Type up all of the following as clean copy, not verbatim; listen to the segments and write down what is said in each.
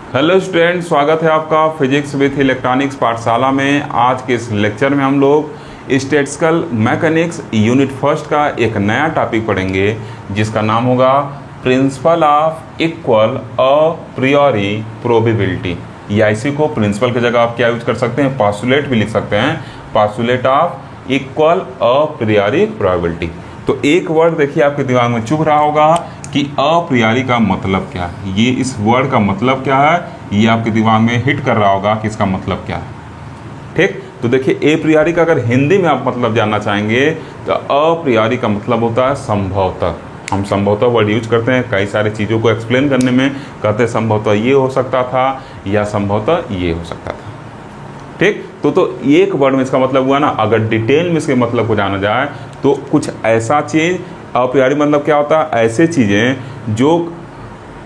Hello student, स्वागत है आपका फिजिक्स विथ इलेक्ट्रॉनिक्स पाठशाला में। आज के इस लेक्चर में हम लोग स्टैटिस्टिकल मैकेनिक्स यूनिट फर्स्ट का एक नया टॉपिक पढ़ेंगे जिसका नाम होगा principal of equal a प्रियोरी probability. या इसी को प्रिंसिपल की जगह आप क्या यूज कर सकते हैं, पास्टुलेट भी लिख सकते हैं, postulate of equal a प्रियोरी probability. तो एक वर्ड देखिए आपके दिमाग में चुभ रहा होगा कि अप्रियोरी का मतलब क्या है। ये इस वर्ड का मतलब क्या है, ये आपके दिमाग में हिट कर रहा होगा कि इसका मतलब क्या है। ठीक, तो देखिए एप्रियोरी का अगर हिंदी में आप मतलब जानना चाहेंगे तो अप्रियोरी का मतलब होता है संभवतः। हम संभवतः वर्ड यूज करते हैं कई सारी चीज़ों को एक्सप्लेन करने में, कहते हैं संभवतः ये हो सकता था या संभवतः ये हो सकता था। ठीक, तो एक वर्ड में इसका मतलब हुआ ना। अगर डिटेल में इसके मतलब को जाना जाए तो कुछ ऐसा चीज़, अप्रियोरी मतलब क्या होता है, ऐसे चीज़ें जो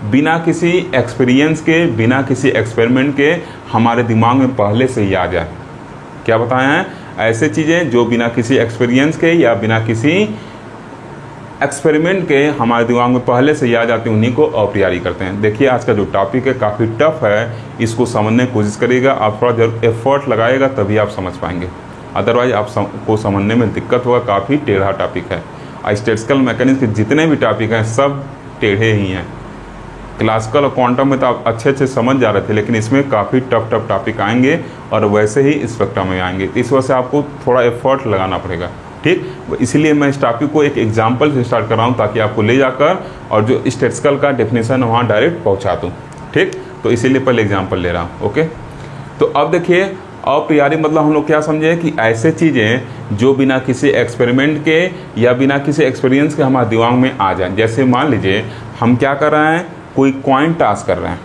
बिना किसी एक्सपीरियंस के, बिना किसी एक्सपेरिमेंट के हमारे दिमाग में पहले से ही आ जाए। क्या बताए हैं, ऐसे चीज़ें जो बिना किसी एक्सपीरियंस के या बिना किसी एक्सपेरिमेंट के हमारे दिमाग में पहले से ही आ जाती हैं, उन्हीं को अप्रियोरी करते हैं। देखिए आज का जो टॉपिक है काफ़ी टफ है, इसको समझने की कोशिश करिएगा। आप थोड़ा जरूर एफर्ट लगाइएगा तभी आप समझ पाएंगे, अदरवाइज आपको समझने में दिक्कत होगा। काफ़ी टेढ़ा टॉपिक है। स्टैटिस्टिकल मैकेनिक्स के जितने भी टॉपिक हैं सब टेढ़े ही हैं। क्लासिकल और क्वांटम में तो आप अच्छे समझ जा रहे थे, लेकिन इसमें काफ़ी टफ टॉपिक आएंगे और वैसे ही स्पेक्ट्रम में आएंगे। इस वजह से आपको थोड़ा एफर्ट लगाना पड़ेगा। ठीक, इसलिए मैं इस टॉपिक को एक एग्जाम्पल से स्टार्ट कर रहा हूँ ताकि आपको ले जाकर और जो स्टैटिस्टिकल का डेफिनेशन है वहाँ डायरेक्ट पहुँचा दूँ। ठीक, तो इसीलिए पहले एग्जाम्पल ले रहा हूँ। ओके, तो अब देखिए अप्रियोरी मतलब हम लोग क्या समझे कि ऐसे चीज़ें जो बिना किसी एक्सपेरिमेंट के या बिना किसी एक्सपीरियंस के हमारे दिमाग में आ जाए। जैसे मान लीजिए हम क्या कर रहे हैं, कोई कॉइन टास्क कर रहे हैं,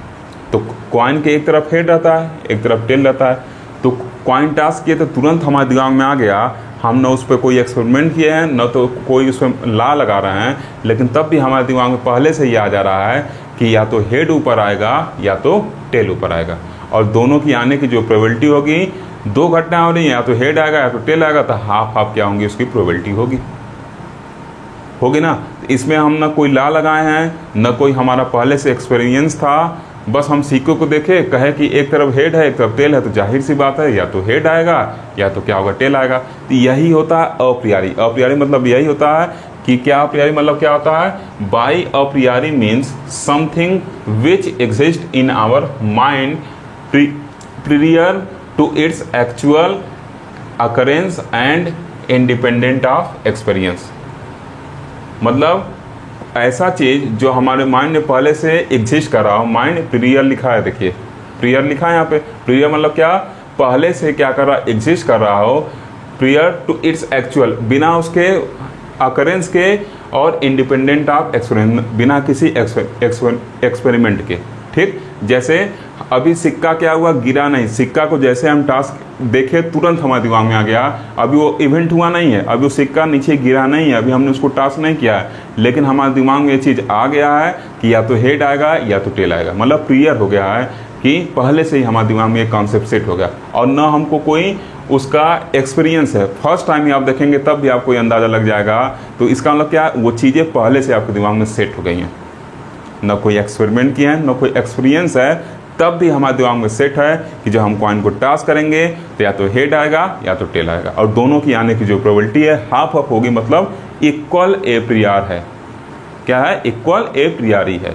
तो कॉइन के एक तरफ हेड रहता है, एक तरफ टेल रहता है। तो कॉइन टास्क किए तो तुरंत हमारे दिमाग में आ गया, हम न उस पर कोई एक्सपेरिमेंट किए हैं न तो कोई उस पर लॉ लगा रहे हैं, लेकिन तब भी हमारे दिमाग में पहले से ही आ जा रहा है कि या तो हेड ऊपर आएगा या तो टेल ऊपर आएगा। और दोनों की आने की जो प्रोबेबिलिटी होगी, दो घटना हो रही है, या तो हेड आएगा या तो टेल आएगा, तो हाफ हाफ क्या होंगी उसकी प्रोबेबिलिटी होगी ना। इसमें हम ना कोई लॉ लगाए हैं न कोई हमारा पहले से एक्सपीरियंस था, बस हम सिक्कों को देखे, कहे कि एक तरफ हेड है एक तरफ टेल है, तो जाहिर सी बात है या तो हेड आएगा या तो क्या होगा, टेल आएगा। तो यही होता है अप्रियोरी। अप्रियोरी मतलब यही होता है कि क्या अप्रियोरी मतलब क्या होता है, by a priori means something which exist in our mind prior to its actual occurrence and independent of experience। मतलब ऐसा चीज जो हमारे माइंड में पहले से एग्जिस्ट कर रहा हो। माइंड प्रियर लिखा है, देखिए प्रियर लिखा है यहाँ पे। प्रियर मतलब क्या, पहले से क्या कर रहा, एग्जिस्ट कर रहा हो, प्रियर टू इट्स एक्चुअल, बिना उसके अकरेंस के, और इंडिपेंडेंट ऑफ एक्सपेरिमेंट, बिना किसी एक्सपेरिमेंट के। ठीक, जैसे अभी सिक्का क्या हुआ, गिरा नहीं। सिक्का को जैसे हम टास्क देखे तुरंत हमारे दिमाग में आ गया, अभी वो इवेंट हुआ नहीं है, अभी वो सिक्का नीचे गिरा नहीं है, अभी हमने उसको टास्क नहीं किया है, लेकिन हमारे दिमाग में ये चीज़ आ गया है कि या तो हेड आएगा या तो टेल आएगा। मतलब क्लियर हो गया है कि पहले से ही हमारे दिमाग में ये कॉन्सेप्ट सेट हो गया और न हमको कोई उसका एक्सपीरियंस है। फर्स्ट टाइम ही आप देखेंगे तब भी आपको ये अंदाज़ा लग जाएगा। तो इसका मतलब क्या, वो चीज़ें पहले से आपके दिमाग में सेट हो गई हैं, न कोई एक्सपेरिमेंट किया है न कोई एक्सपीरियंस है, तब भी हमारे दिमाग में सेट है कि जब हम कॉइन को टास्क करेंगे तो या तो हेड आएगा या तो टेल आएगा, और दोनों की आने की जो प्रोबेबिलिटी है हाफ हाफ होगी, मतलब इक्वल एप्रियर है। क्या है, इक्वल एप्रियोरी है।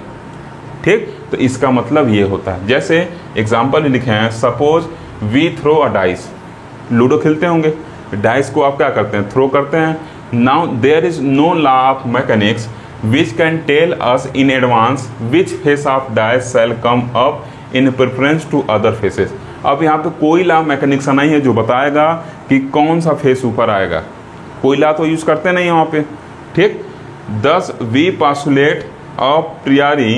ठीक, तो इसका मतलब ये होता है। जैसे एग्जाम्पल लिखे हैं, suppose we throw a dice. Ludo खेलते होंगे, डाइस को आप क्या करते हैं, थ्रो करते हैं। Now there is no law of mechanics which can tell us in advance which face of dice shall come up in preference to other faces। अब यहाँ पे कोई लॉ मैकेनिक्स नहीं है जो बताएगा कि कौन सा फेस ऊपर आएगा, कोई लॉ तो यूज करते नहीं वहाँ पे। ठीक, thus we postulate a priori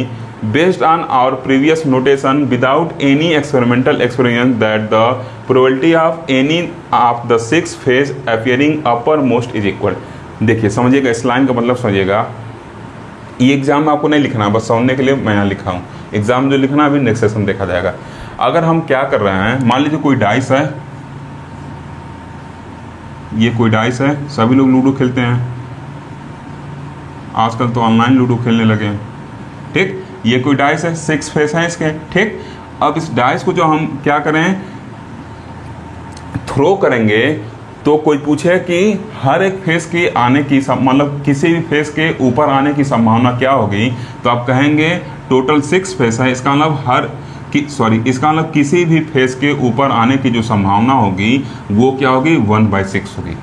based on our previous notation without any experimental experience that the probability of any of the six face appearing uppermost is equal। देखिए समझिएगा, इस लाइन का मतलब समझिएगा। ये एग्जाम में आपको नहीं लिखना, बस समझने के लिए मैं यहाँ लिखा हूँ। एग्जाम जो लिखना अभी नेक्स्ट सेशन देखा जाएगा। अगर हम क्या कर रहे हैं, मान लीजिए कोई डाइस है, ये कोई डाइस है, सभी लोग लूडो खेलते हैं, आजकल तो ऑनलाइन लूडो खेलने लगे हैं। ठीक, ये कोई डाइस है, 6 फेस है इसके। ठीक, अब इस डाइस को जो हम क्या करें, थ्रो करेंगे, तो कोई पूछे कि हर एक फेस के आने की मतलब किसी भी फेस के ऊपर आने की संभावना क्या होगी, तो आप कहेंगे टोटल 6 फेस है, इसका मतलब इसका मतलब किसी भी फेस के ऊपर आने की जो संभावना होगी वो क्या होगी, 1/6 होगी।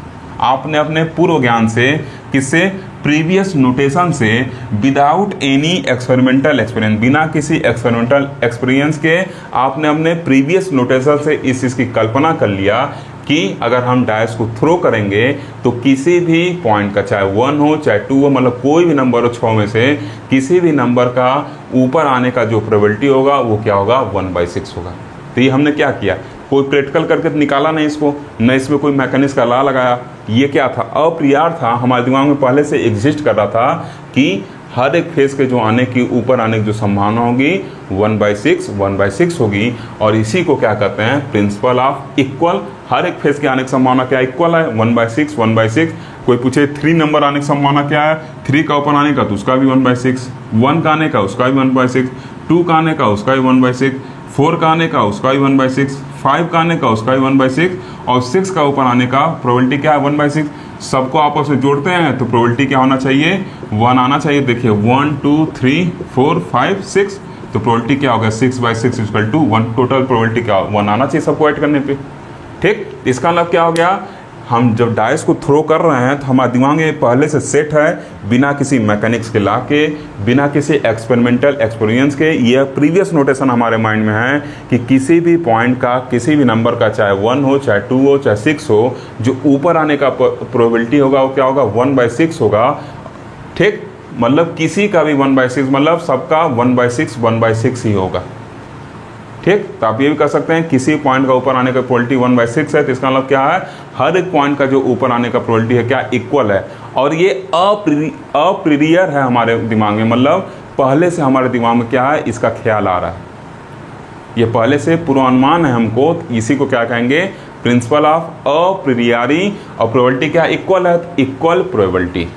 आपने अपने पूर्व ज्ञान से, किससे, प्रीवियस नोटेशन से, विदाउट एनी एक्सपेरिमेंटल एक्सपीरियंस, बिना किसी एक्सपेरिमेंटल एक्सपीरियंस के आपने अपने प्रीवियस नोटेशन से इस चीज़ की कल्पना कर लिया कि अगर हम डाइस को थ्रो करेंगे तो किसी भी पॉइंट का, चाहे 1 हो चाहे 2 हो, मतलब कोई भी नंबर हो 6 में से किसी भी नंबर का ऊपर आने का जो प्रोबेबिलिटी होगा वो क्या होगा, 1/6 होगा। तो ये हमने क्या किया, कोई प्रैक्टिकल करके निकाला नहीं इसको, न इसमें कोई मैकेनिक्स का लॉ लगाया। ये क्या था, अप्रियार था, हमारे दिमाग में पहले से एग्जिस्ट कर रहा था कि हर एक फेस के जो आने की ऊपर आने की जो संभावना होगी 1/6 होगी। और इसी को क्या कहते हैं, प्रिंसिपल ऑफ इक्वल। हर एक फेस के आने की संभावना क्या इक्वल है, 1/6। कोई पूछे 3 नंबर आने की संभावना क्या है, 3 का ऊपर आने का तो उसका भी 1/6, 1 का आने का उसका भी 1/6, 2 का आने का उसका भी 1/6, 4 का आने का उसका भी 1/6, 5 का आने का उसका भी 1/6 और 6 का ऊपर आने का प्रोबेबिलिटी क्या है, 1/6। सबको आपस में जोड़ते हैं तो प्रोबेबिलिटी क्या होना चाहिए, 1 आना चाहिए। देखिए 1 2 3 4 5 6, तो प्रोबेबिलिटी क्या होगा, 6/6 इक्वल टू 1। टोटल प्रोबेबिलिटी क्या, 1 आना चाहिए सबको ऐड करने पे। ठीक, इसका मतलब क्या हो गया, हम जब डाइस को थ्रो कर रहे हैं तो हमारे दिमाग में पहले से सेट है, बिना किसी मैकेनिक्स के ला के, बिना किसी एक्सपेरिमेंटल एक्सपीरियंस के, ये प्रीवियस नोटेशन हमारे माइंड में है कि किसी भी पॉइंट का, किसी भी नंबर का, चाहे 1 हो चाहे 2 हो चाहे 6 हो, जो ऊपर आने का प्रोबेबिलिटी होगा वो क्या होगा, 1/6 होगा। ठीक, मतलब किसी का भी 1/6, मतलब सबका 1/6 ही होगा। ठीक, तो आप ये भी कह सकते हैं किसी पॉइंट का ऊपर आने का प्रोबेबिलिटी 1/6 है, तो इसका मतलब क्या है, हर एक पॉइंट का जो ऊपर आने का प्रोबेबिलिटी है क्या, इक्वल है। और ये अप्रियर है हमारे दिमाग में, मतलब पहले से हमारे दिमाग में क्या है, इसका ख्याल आ रहा है, ये पहले से पूर्वानुमान है हमको। इसी को क्या कहेंगे, प्रिंसिपल ऑफ अप्रियरी। और प्रोबेबिलिटी क्या इक्वल है, इक्वल प्रोबेबिलिटी,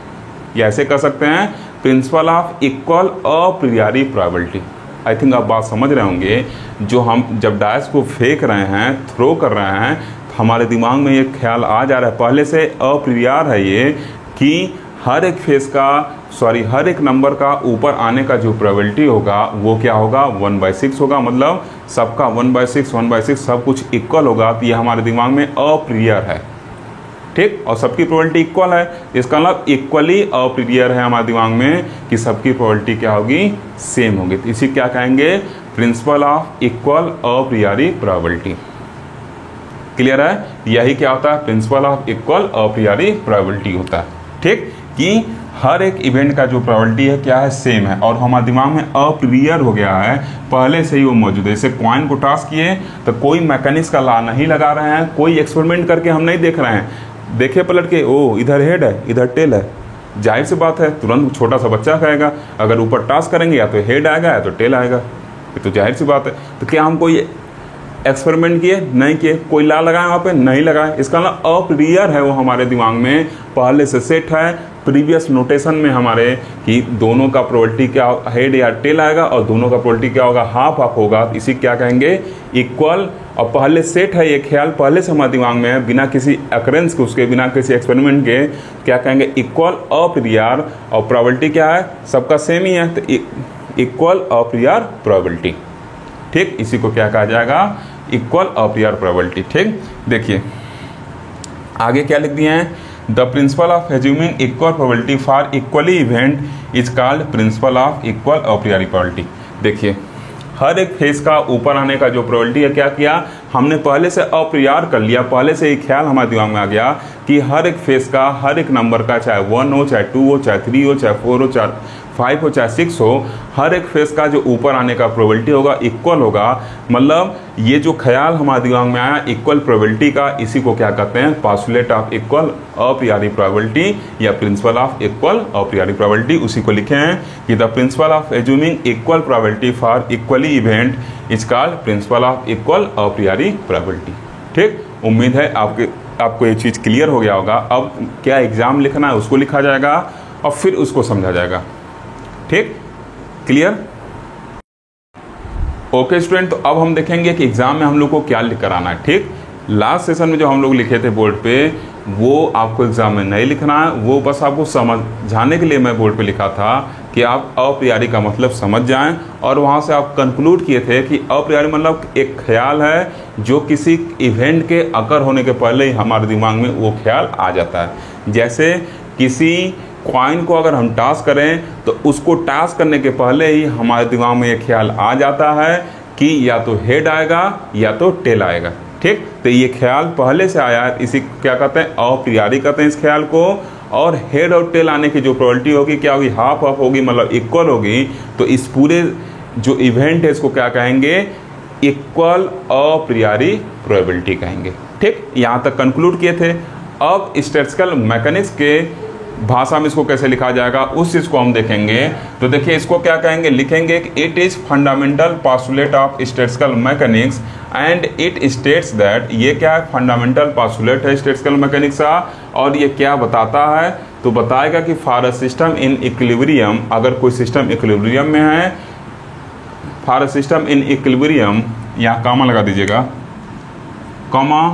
या ऐसे कह सकते हैं principle of equal a priori probability. I think आप बात समझ रहे होंगे। जो हम जब डाइस को फेंक रहे हैं, थ्रो कर रहे हैं, तो हमारे दिमाग में ये ख्याल आ जा रहा है, पहले से अप्रियर है ये, कि हर एक फेस का, हर एक नंबर का ऊपर आने का जो प्रोबेबिलिटी होगा वो क्या होगा, 1/6 होगा। मतलब सबका 1/6 सब कुछ इक्वल होगा। तो ये हमारे दिमाग में अप्रियर है। ठीक, और सबकी प्रोबेबिलिटी इक्वल है, इसका मतलब इक्वली अप्रियर है हमारे दिमाग में कि सबकी प्रोबेबिलिटी क्या होगी, सेम होगी। तो इसी क्या कहेंगे, principle of equal a priori probability. Clear है, यही क्या होता है, principle of equal a priori probability होता है। ठीक, कि हर एक इवेंट का जो प्रोबेबिलिटी है क्या है, सेम है, और हमारे दिमाग में अप्रियर हो गया है, पहले से ही वो मौजूद है। जैसे कॉइन को टॉस किए तो कोई मैकेनिक्स का लॉ नहीं लगा रहे हैं, कोई एक्सपेरिमेंट करके हम नहीं देख रहे हैं, देखे पलट के, ओ इधर हेड है इधर टेल है, जाहिर सी बात है तुरंत छोटा सा बच्चा कहेगा, अगर ऊपर टॉस करेंगे या तो हेड आएगा या तो टेल आएगा, ये तो जाहिर सी बात है। तो क्या हम कोई एक्सपेरिमेंट किए, नहीं किए, कोई लॉ लगाए वहाँ पे, नहीं लगाए, इसका मतलब अप्रियर है वो हमारे दिमाग में, पहले से सेट है प्रीवियस नोटेशन में हमारे, कि दोनों का प्रोबेबिलिटी क्या, हेड या टेल आएगा, और दोनों का प्रोबेबिलिटी क्या होगा, हाफ हाफ होगा। इसी क्या कहेंगे, इक्वल। और पहले सेट है ये ख्याल, पहले से हमारे दिमाग में है, बिना किसी अकरेंस के, उसके बिना किसी एक्सपेरिमेंट के, क्या कहेंगे, इक्वल अप्रियर। और प्रोबेबिलिटी क्या है, सबका सेम ही है, तो इक्वल अप्रियर प्रोबेबिलिटी। ठीक, इसी को क्या कहा जाएगा, इक्वल अप्रियर प्रोबेबिलिटी। ठीक, देखिए आगे क्या लिख दिए हैं, the principle of assuming equal probability for equally event is called principle of equal a priori probability. देखिए हर एक फेस का ऊपर आने का जो प्रोबेबिलिटी है, क्या किया हमने, पहले से अप्रियर कर लिया, पहले से ही ख्याल हमारे दिमाग में आ गया कि हर एक फेस का, हर एक नंबर का, चाहे 1 हो चाहे 2 हो चाहे 3 हो चाहे 4 हो चाहे 5 हो चाहे 6 हो, हर एक फेस का जो ऊपर आने का प्रोबेबिलिटी होगा इक्वल होगा। मतलब ये जो ख्याल हमारे दिमाग में आया इक्वल प्रोबेबिलिटी का, इसी को क्या कहते हैं, postulate of equal a priori probability या principle of equal a priori probability. उसी को लिखे हैं कि the principle of assuming equal probability for equally event is called principle of equal a priori probability. ठीक, उम्मीद है आपको ये चीज़ क्लियर हो गया होगा। अब क्या एग्जाम लिखना है उसको लिखा जाएगा और फिर उसको समझा जाएगा। ठीक, क्लियर, ओके स्टूडेंट, तो अब हम देखेंगे कि एग्जाम में हम लोग को क्या लिख कर आना है। ठीक, लास्ट सेशन में जो हम लोग लिखे थे बोर्ड पे वो आपको एग्जाम में नहीं लिखना है, वो बस आपको समझाने के लिए मैं बोर्ड पे लिखा था कि आप अप्रियारी का मतलब समझ जाएं, और वहाँ से आप कंक्लूड किए थे कि अप्रियारी मतलब एक ख्याल है जो किसी इवेंट के अकर होने के पहले ही हमारे दिमाग में वो ख्याल आ जाता है। जैसे किसी कॉइन को अगर हम टॉस करें तो उसको टॉस करने के पहले ही हमारे दिमाग में ये ख्याल आ जाता है कि या तो हेड आएगा या तो टेल आएगा। ठीक, तो ये ख्याल पहले से आया है, इसी क्या कहते हैं, अप्रियारी कहते हैं इस ख्याल को। और हेड और टेल आने की जो प्रोबेबिलिटी होगी क्या होगी, हाफ हाफ होगी, मतलब इक्वल होगी। तो इस पूरे जो इवेंट है इसको क्या कहेंगे, इक्वल अप्रियारी प्रोबेबिलिटी कहेंगे। ठीक, यहाँ तक कंक्लूड किए थे। अब स्टैटिस्टिकल मैकेनिक्स के भाषा में इसको कैसे लिखा जाएगा उस चीज़ को हम देखेंगे। तो देखिए इसको क्या कहेंगे, लिखेंगे कि it is fundamental postulate of statistical mechanics and it states that, ये क्या है, फंडामेंटल पॉस्टुलेट है स्टैटिस्टिकल मैकेनिक्स का, और ये क्या बताता है, तो बताएगा कि for a system in equilibrium, अगर कोई सिस्टम इक्विलिब्रियम में है, for a system in equilibrium, यहाँ कामा लगा दीजिएगा, comma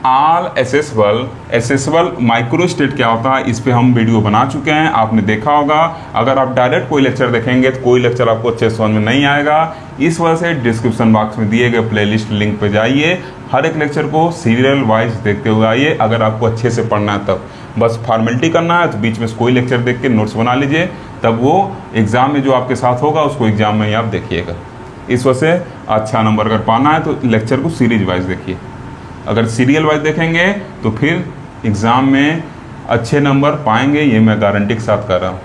all accessible micro state क्या होता है, इस पे हम वीडियो बना चुके हैं, आपने देखा होगा। अगर आप डायरेक्ट कोई लेक्चर देखेंगे तो कोई लेक्चर आपको अच्छे समझ में नहीं आएगा, इस वजह से डिस्क्रिप्शन बॉक्स में दिए गए प्लेलिस्ट लिंक पे जाइए, हर एक लेक्चर को सीरियल वाइज देखते हुए आइए। अगर आपको अच्छे से पढ़ना है तब बस फॉर्मेलिटी करना है तो बीच में कोई लेक्चर देख के नोट्स बना लीजिए, तब वो एग्जाम में जो आपके साथ होगा उसको एग्जाम में ही आप देखिएगा। इस वजह से अच्छा नंबर अगर पाना है तो लेक्चर को सीरीज वाइज देखिए। अगर सीरियल वाइज देखेंगे तो फिर एग्ज़ाम में अच्छे नंबर पाएंगे, ये मैं गारंटी के साथ कर रहा हूँ।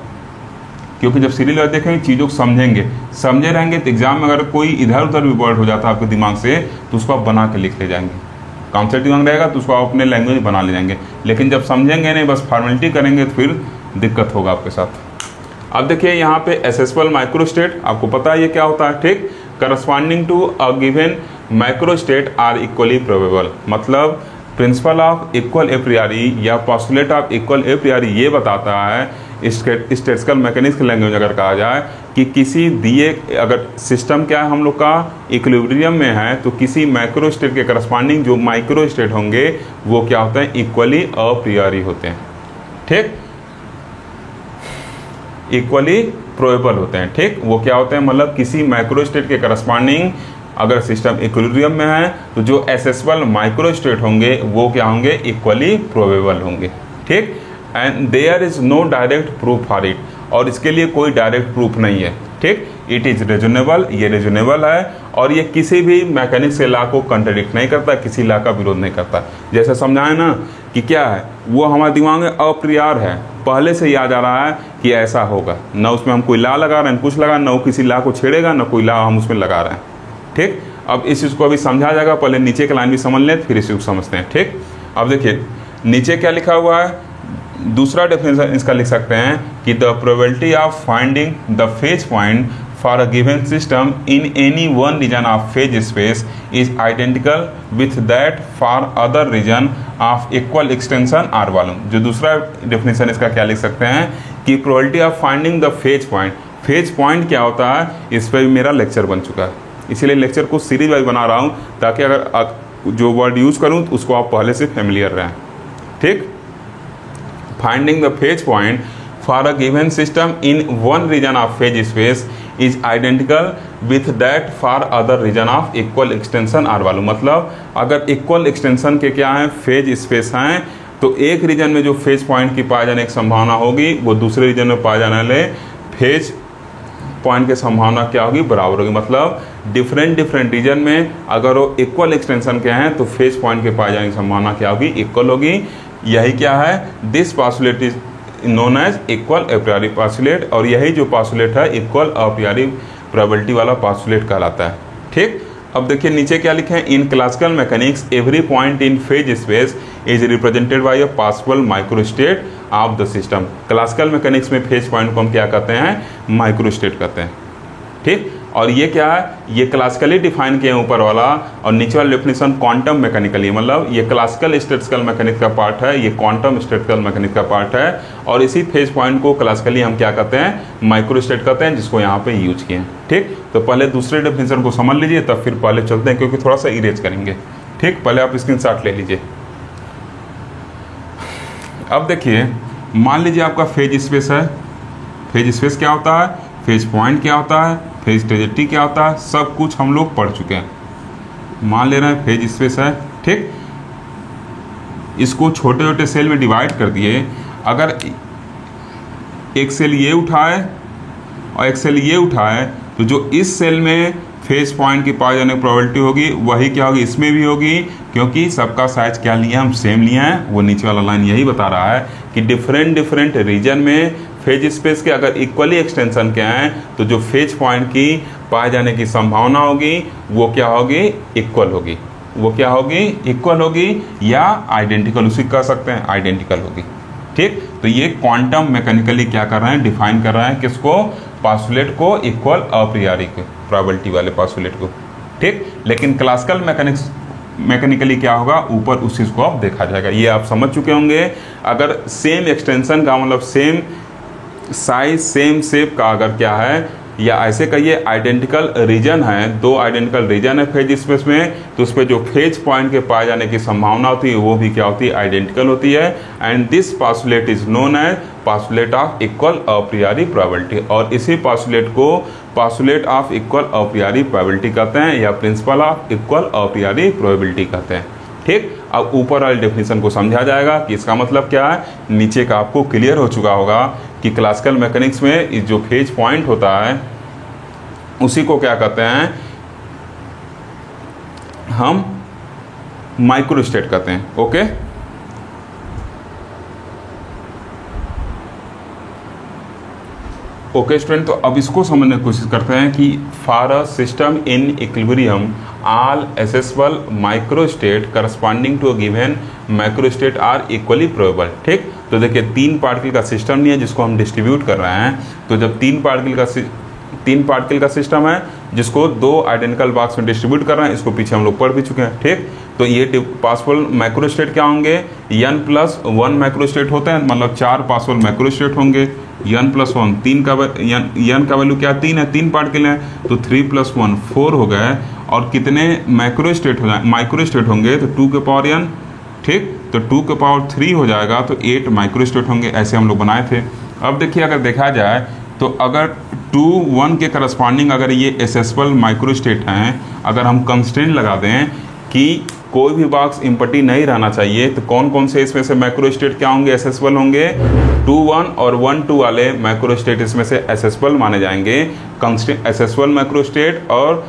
क्योंकि जब सीरियल वाइज देखेंगे चीज़ों को समझे रहेंगे तो एग्ज़ाम में अगर कोई इधर उधर भी वर्ड हो जाता है आपके दिमाग से तो उसको आप बना के लिख ले जाएंगे। कॉन्सेप्ट दिमाग रहेगा तो उसको आप अपने लैंग्वेज बना ले जाएंगे, लेकिन जब समझेंगे नहीं बस फॉर्मेलिटी करेंगे तो फिर दिक्कत होगा आपके साथ। अब देखिए यहाँ पे एसेसेबल माइक्रोस्टेट, आपको पता है ये क्या होता है। ठीक, corresponding to a given microstate are equally probable, मतलब प्रिंसिपल ऑफ इक्वल एप्रियारी या पॉस्टुलेट ऑफ इक्वल एप्रियारी ये बताता है स्टैटिस्टिकल मैकेनिक्स लैंग्वेज अगर कहा जाए कि किसी दिए अगर सिस्टम क्या है हम लोग का इक्विलिब्रियम में है तो किसी माइक्रो स्टेट के करस्पॉन्डिंग जो माइक्रो स्टेट होंगे वो क्या होते हैं, इक्वली अप्रियारी होते हैं। ठीक, इक्वली प्रोबेबल होते हैं। ठीक, वो क्या होते हैं, मतलब किसी माइक्रो स्टेट के करस्पॉन्डिंग अगर सिस्टम इक्विलिब्रियम में है तो जो एसेसेबल माइक्रो स्टेट होंगे वो क्या होंगे, इक्वली प्रोबेबल होंगे। ठीक, and there is no direct proof for it, और इसके लिए कोई डायरेक्ट प्रूफ नहीं है। ठीक, इट इज रीजनेबल, ये रीजनेबल है और ये किसी भी मैकेनिक्स के लॉ को कंट्रडिक्ट नहीं करता, किसी लॉ का विरोध नहीं करता। जैसे समझाए ना कि क्या है, वो हमारे दिमाग में अप्रियार है, पहले से याद आ रहा है कि ऐसा होगा, ना उसमें हम कोई लॉ लगा रहे हैं कुछ लगा, ना वो किसी लॉ को छेड़ेगा, ना कोई लॉ हम उसमें लगा रहे हैं। ठीक, अब इस चीज़ को अभी समझा जाएगा, पहले नीचे का लाइन भी समझ लें फिर इस चीज़ को समझते हैं। ठीक, अब देखिए नीचे क्या लिखा हुआ है, दूसरा डेफिनेशन इसका लिख सकते हैं कि the probability of finding the phase point for a given system in any one region of phase space is identical with that for other region of equal extension or volume. जो दूसरा definition इसका क्या लिख सकते हैं कि probability of finding the phase point, phase point क्या होता है, इस पर भी मेरा लेक्चर बन चुका है, इसीलिए लेक्चर को सीरीज वाइज बना रहा हूँ ताकि अगर जो वर्ड यूज़ करूँ तो उसको आप पहले से फेमिलियर रहें। ठीक, finding the phase point for a given system in one region of phase space is identical with that for other region of equal extension or volume, मतलब अगर इक्वल एक्सटेंशन के क्या है, फेज स्पेस हैं, तो एक रीजन में जो फेज पॉइंट की पाए जाने की संभावना होगी वो दूसरे रीजन में पाए जाने वाले फेज पॉइंट की संभावना क्या होगी, बराबर होगी। मतलब डिफरेंट रीजन में अगर वो इक्वल एक्सटेंशन के हैं तो फेज पॉइंट के पाए जाने की संभावना क्या होगी, इक्वल होगी। यही क्या है, this postulate is known as equal a priori postulate, और यही जो पॉस्टुलेट है इक्वल अप्रियारी प्रोबेबिलिटी वाला पॉस्टुलेट कहलाता है। ठीक, अब देखिए नीचे क्या लिखे हैं, in classical mechanics every point in phase space is represented by a possible microstate of the system. Classical mechanics में फेज पॉइंट को हम क्या कहते हैं, माइक्रोस्टेट कहते हैं। ठीक, और ये क्या है, ये क्लासिकली डिफाइन किए ऊपर वाला, और नीचे वाला डेफिनेशन क्वांटम मैकेनिकली, मतलब ये क्लासिकल स्टैटिस्टिकल मैकेनिक्स का पार्ट है, ये क्वांटम स्टैटिस्टिकल मैकेनिक्स का पार्ट है। और इसी फेज पॉइंट को क्लासिकली हम क्या कहते हैं, माइक्रोस्टेट कहते हैं, जिसको यहाँ पे यूज किए हैं। ठीक, तो पहले दूसरे डेफिनेशन को समझ लीजिए, तब फिर पहले चलते हैं, क्योंकि थोड़ा सा इरेज करेंगे। ठीक, पहले आप स्क्रीनशॉट ले लीजिए। अब देखिए, मान लीजिए आपका फेज स्पेस है। फेज स्पेस क्या होता है, फेज पॉइंट क्या होता है, फेज ट्रेजेक्टरी क्या होता है, सब कुछ हम लोग पढ़ चुके हैं। मान ले रहे हैं फेज स्पेस है। ठीक, इसको छोटे छोटे सेल में डिवाइड कर दिए। अगर एक सेल ये उठाए और एक सेल ये उठाए, तो जो इस सेल में फेज पॉइंट की पाए जाने की प्रोबेबिलिटी होगी, वही क्या होगी, इसमें भी होगी, क्योंकि सबका साइज क्या लिया, हम सेम लिए हैं। वो नीचे वाला लाइन यही बता रहा है कि डिफरेंट डिफरेंट रीजन में फेज स्पेस के अगर इक्वली एक्सटेंशन के हैं, तो जो फेज पॉइंट की पाए जाने की संभावना होगी वो क्या होगी, इक्वल होगी। वो क्या होगी, इक्वल होगी, या आइडेंटिकल, उसी कह सकते हैं, आइडेंटिकल होगी। ठीक, तो ये क्वांटम मैकेनिकली क्या कर रहे हैं, डिफाइन कर रहे हैं किसको, पास्टुलेट को, इक्वल अप्रियरी के प्रोबेबिलिटी वाले पास्टुलेट को। ठीक, लेकिन क्लासिकल मैकेनिकली क्या होगा, ऊपर उस चीज़ को आप देखा जाएगा। ये आप समझ चुके होंगे। अगर सेम एक्सटेंशन का मतलब सेम साइज सेम शेप का अगर क्या है, या ऐसे कहिए आइडेंटिकल रीजन है, दो आइडेंटिकल रीजन है फेज स्पेस में, तो उस पर जो फेज पॉइंट के पाए जाने की संभावना होती है वो भी क्या होती है, आइडेंटिकल होती है। And this postulate is known as postulate of equal a priori probability. और इसी पास्टुलेट को postulate of equal a priori probability कहते हैं, या principle of equal a priori probability कहते हैं। ठीक, अब ऊपर वाले डेफिनेशन को समझा जाएगा कि इसका मतलब क्या है। नीचे का आपको क्लियर हो चुका होगा कि क्लासिकल मैकेनिक्स में जो फेज पॉइंट होता है उसी को क्या कहते हैं, हम माइक्रोस्टेट कहते हैं। ओके, ओके स्टूडेंट, तो अब इसको समझने की कोशिश करते हैं कि for a system in equilibrium all accessible microstate corresponding to a given microstate are equally probable। ठीक, तो देखिए तीन पार्टिकल का सिस्टम नहीं है जिसको हम डिस्ट्रीब्यूट कर रहे हैं। तो जब तीन पार्टिकल का सिस्टम है जिसको दो आइडेंटिकल बॉक्स में डिस्ट्रीब्यूट कर रहे हैं, इसको पीछे हम लोग पढ़ भी चुके हैं। ठीक, तो ये पॉसिबल माइक्रोस्टेट क्या होंगे, n+1 माइक्रोस्टेट होते हैं, मतलब 4 पॉसिबल माइक्रोस्टेट होंगे। n+1 3 का n का वैल्यू क्या, 3 है, 3 पार्टिकल है, तो 3+1 4 हो गए। और कितने माइक्रोस्टेट होंगे, तो 2 के पावर n। ठीक, तो 2 के पावर 3 हो जाएगा, तो 8 माइक्रोस्टेट होंगे। ऐसे हम लोग बनाए थे। अब देखिए, अगर देखा जाए तो अगर 2 1 के करस्पॉन्डिंग अगर ये एसेसिबल माइक्रोस्टेट हैं, अगर हम कंस्ट्रेंट लगा दें कि कोई भी बॉक्स इम्पटी नहीं रहना चाहिए, तो कौन कौन से इसमें से माइक्रोस्टेट क्या होंगे, एसेसिबल होंगे। 2 1 और 1 2 वाले माइक्रोस्टेट इसमें से एसेसिबल माने जाएंगे। एसेसिबल माइक्रोस्टेट और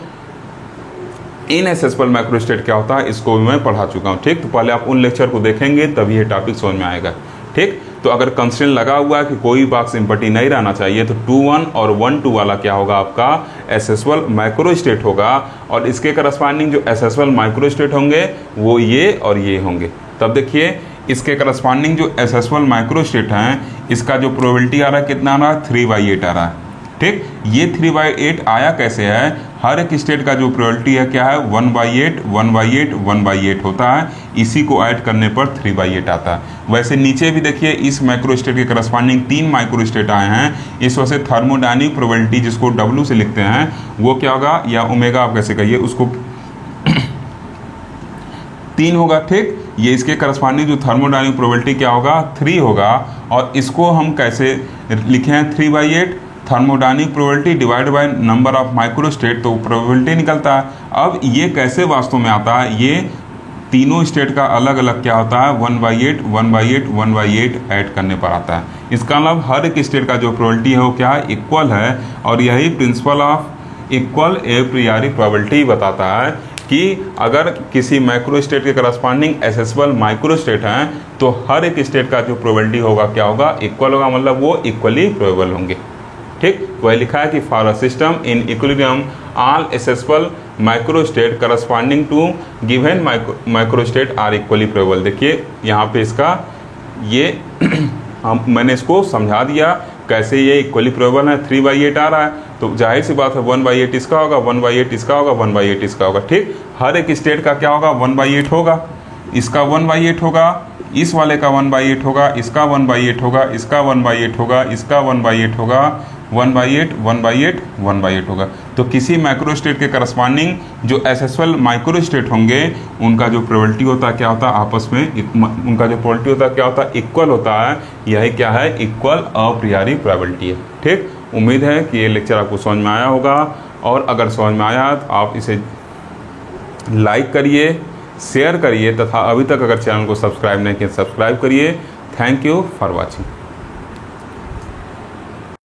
इनएसेसिबल माइक्रोस्टेट क्या होता है, इसको भी मैं पढ़ा चुका हूँ। ठीक, तो पहले आप उन लेक्चर को देखेंगे तभी ये टॉपिक समझ में आएगा। ठीक, तो अगर कंस्ट्रेंट लगा हुआ है कि कोई बॉक्स इम्पटी नहीं रहना चाहिए, तो 2 1 और 1 2 वाला क्या होगा, आपका एसेसिबल माइक्रोस्टेट होगा। और इसके करस्पॉन्डिंग जो एसेसिबल माइक्रोस्टेट होंगे वो ये और ये होंगे। तब देखिए, इसके करस्पॉन्डिंग जो एसेसिबल माइक्रोस्टेट हैं, इसका जो प्रोबेबिलिटी आ रहा है कितना आ रहा है, 3/8 आ रहा है। ठीक, ये 3/8 आया कैसे है, हर एक स्टेट का जो प्रोबेबिलिटी है क्या है, 1/8 1/8 1/8 होता है। इसी को ऐड करने पर 3/8 आता है। वैसे नीचे भी देखिए, इस माइक्रोस्टेट के करस्पॉन्डिंग 3 माइक्रोस्टेट आए हैं। इस वजह से थर्मोडायनेमिक प्रोबेबिलिटी, जिसको W से लिखते हैं, वो क्या होगा, या ओमेगा आप कैसे कहिए उसको, 3 होगा। ठीक, ये इसके करस्पॉन्डिंग जो थर्मोडायनेमिक प्रोबेबिलिटी क्या होगा, 3 होगा। और इसको हम कैसे लिखे हैं, 3/8 thermodynamic probability divide by number of microstate, तो प्रोबेबिलिटी निकलता है। अब ये कैसे वास्तव में आता है, ये तीनों स्टेट का अलग अलग क्या होता है, 1/8 1/8 1/8 ऐड करने पर आता है। इसका मतलब हर एक स्टेट का जो प्रोबेबिलिटी है वो क्या है, इक्वल है। और यही प्रिंसिपल ऑफ इक्वल एप्रियरी प्रोबेबिलिटी बताता है कि अगर किसी माइक्रोस्टेट के करस्पॉन्डिंग एसेसिबल माइक्रोस्टेट हैं, तो हर एक स्टेट का जो प्रोबेबिलिटी होगा क्या होगा, इक्वल होगा, मतलब वो इक्वली प्रोबेबल होंगे। ठीक, वही लिखा है कि for a system in equilibrium all accessible microstate corresponding to given microstate are equally probable. देखिए यहाँ पे इसका ये मैंने इसको समझा दिया कैसे ये इक्वली प्रोबेबल है। 3/8 आ रहा है, तो जाहिर सी बात है 1/8 इसका होगा, 1/8 इसका होगा, 1/8 इसका होगा। ठीक, हर एक स्टेट का क्या होगा, 1/8 होगा, इसका 1/8 होगा, इस वाले का 1/8 होगा, इसका 1/8 होगा, इसका 1/8 होगा, इसका 1/8 होगा, 1/8 1/8 1/8 होगा। तो किसी मैक्रो स्टेट के करस्पॉन्डिंग जो एसेसुअल माइक्रो स्टेट होंगे उनका जो प्रोबेबिलिटी होता है क्या होता है, आपस में उनका जो प्रोबेबिलिटी होता है क्या होता है, इक्वल होता है। यही क्या है, इक्वल अप्रियरी प्रोबेबिलिटी है। ठीक, उम्मीद है कि ये लेक्चर आपको समझ में आया होगा, और अगर समझ में आया तो आप इसे लाइक करिए, शेयर करिए, तथा अभी तक अगर चैनल को सब्सक्राइब नहीं किया सब्सक्राइब करिए। Thank you for watching.